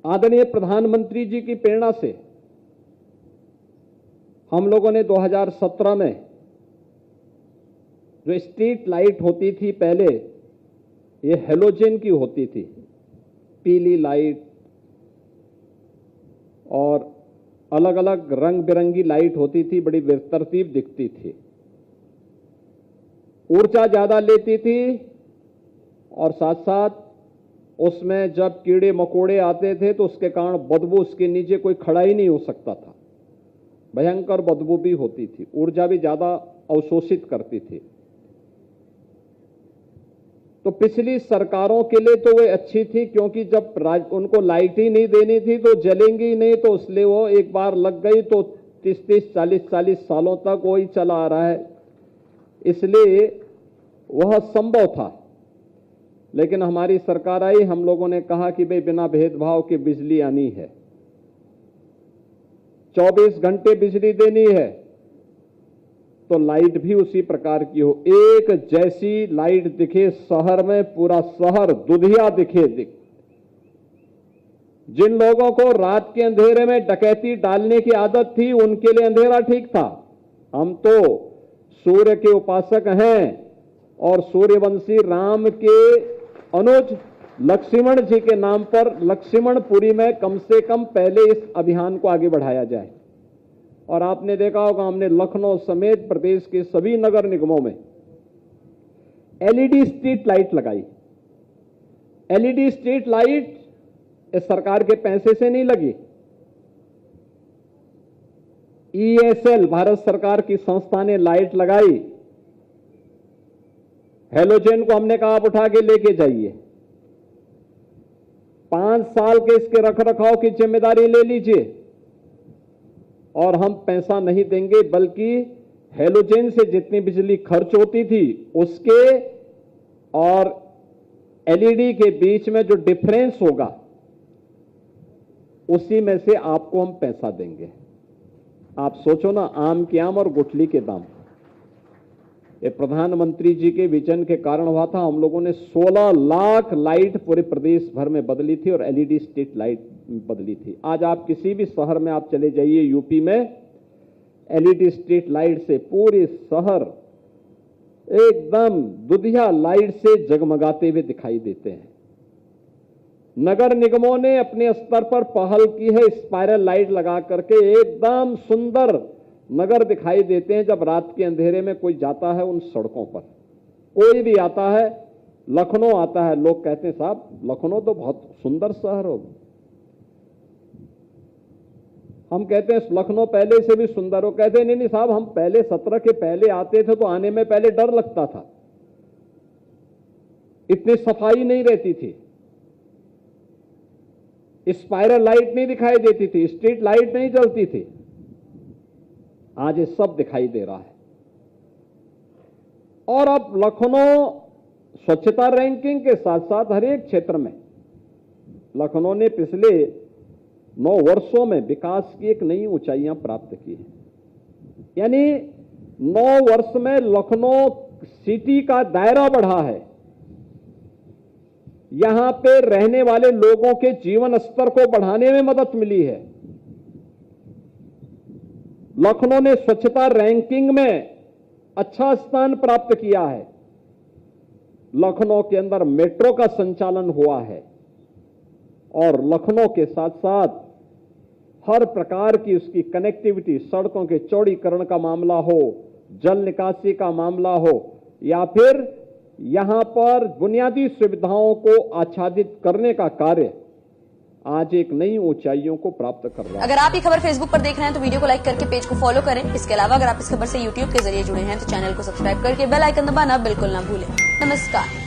आदरणीय प्रधानमंत्री जी की प्रेरणा से हम लोगों ने 2017 में जो स्ट्रीट लाइट होती थी पहले, ये हेलोजन की होती थी, पीली लाइट और अलग अलग रंग बिरंगी लाइट होती थी, बड़ी बेतरतीब दिखती थी, ऊर्जा ज्यादा लेती थी और साथ साथ उसमें जब कीड़े मकोड़े आते थे तो उसके कारण बदबू, उसके नीचे कोई खड़ा ही नहीं हो सकता था, भयंकर बदबू भी होती थी, ऊर्जा भी ज्यादा अवशोषित करती थी। तो पिछली सरकारों के लिए तो वे अच्छी थी, क्योंकि जब उनको लाइट ही नहीं देनी थी तो जलेंगी नहीं, तो इसलिए वो एक बार लग गई तो 30-30, 40-40 सालों तक वही चला आ रहा है, इसलिए वह संभव था। लेकिन हमारी सरकार आई, हम लोगों ने कहा कि भाई बिना भेदभाव के बिजली आनी है, 24 घंटे बिजली देनी है, तो लाइट भी उसी प्रकार की हो, एक जैसी लाइट दिखे शहर में, पूरा शहर दुधिया दिखे। जिन लोगों को रात के अंधेरे में डकैती डालने की आदत थी, उनके लिए अंधेरा ठीक था। हम तो सूर्य के उपासक हैं और सूर्यवंशी राम के अनुज लक्ष्मण जी के नाम पर लक्ष्मणपुरी में कम से कम पहले इस अभियान को आगे बढ़ाया जाए। और आपने देखा होगा, हमने लखनऊ समेत प्रदेश के सभी नगर निगमों में एलईडी स्ट्रीट लाइट लगाई। एलईडी स्ट्रीट लाइट इस सरकार के पैसे से नहीं लगी, ईएसएल भारत सरकार की संस्था ने लाइट लगाई। हेलोजन को हमने कहा आप उठा के लेके जाइए, 5 साल के इसके रखरखाव की जिम्मेदारी ले लीजिए और हम पैसा नहीं देंगे, बल्कि हेलोजन से जितनी बिजली खर्च होती थी उसके और एलईडी के बीच में जो डिफरेंस होगा उसी में से आपको हम पैसा देंगे। आप सोचो ना, आम के आम और गुठली के दाम। ये प्रधानमंत्री जी के विजन के कारण हुआ था। हम लोगों ने 16 लाख लाइट पूरे प्रदेश भर में बदली थी और एलईडी स्ट्रीट लाइट बदली थी। आज आप किसी भी शहर में आप चले जाइए, यूपी में एलईडी स्ट्रीट लाइट से पूरे शहर एकदम दुधिया लाइट से जगमगाते हुए दिखाई देते हैं। नगर निगमों ने अपने स्तर पर पहल की है, स्पाइरल लाइट लगा करके एकदम सुंदर नगर दिखाई देते हैं। जब रात के अंधेरे में कोई जाता है उन सड़कों पर, कोई भी आता है, लखनऊ आता है, लोग कहते हैं साहब लखनऊ तो बहुत सुंदर शहर हो। हम कहते हैं लखनऊ पहले से भी सुंदर हो, कहते हैं नहीं साहब, हम पहले 17 के पहले आते थे तो आने में पहले डर लगता था, इतनी सफाई नहीं रहती थी, स्पाइरल लाइट नहीं दिखाई देती थी, स्ट्रीट लाइट नहीं जलती थी। आज ये सब दिखाई दे रहा है। और अब लखनऊ स्वच्छता रैंकिंग के साथ साथ हर एक क्षेत्र में लखनऊ ने पिछले 9 वर्षों में विकास की एक नई ऊंचाइयां प्राप्त की है। यानी 9 वर्ष में लखनऊ सिटी का दायरा बढ़ा है, यहां पे रहने वाले लोगों के जीवन स्तर को बढ़ाने में मदद मिली है। लखनऊ ने स्वच्छता रैंकिंग में अच्छा स्थान प्राप्त किया है। लखनऊ के अंदर मेट्रो का संचालन हुआ है और लखनऊ के साथ साथ हर प्रकार की उसकी कनेक्टिविटी, सड़कों के चौड़ीकरण का मामला हो, जल निकासी का मामला हो, या फिर यहां पर बुनियादी सुविधाओं को आच्छादित करने का कार्य आज एक नई ऊंचाइयों को प्राप्त कर रहा है। अगर आप ये खबर फेसबुक पर देख रहे हैं तो वीडियो को लाइक करके पेज को फॉलो करें। इसके अलावा अगर आप इस खबर से यूट्यूब के जरिए जुड़े हैं तो चैनल को सब्सक्राइब करके बेल आइकन दबाना बिल्कुल ना भूलें। नमस्कार।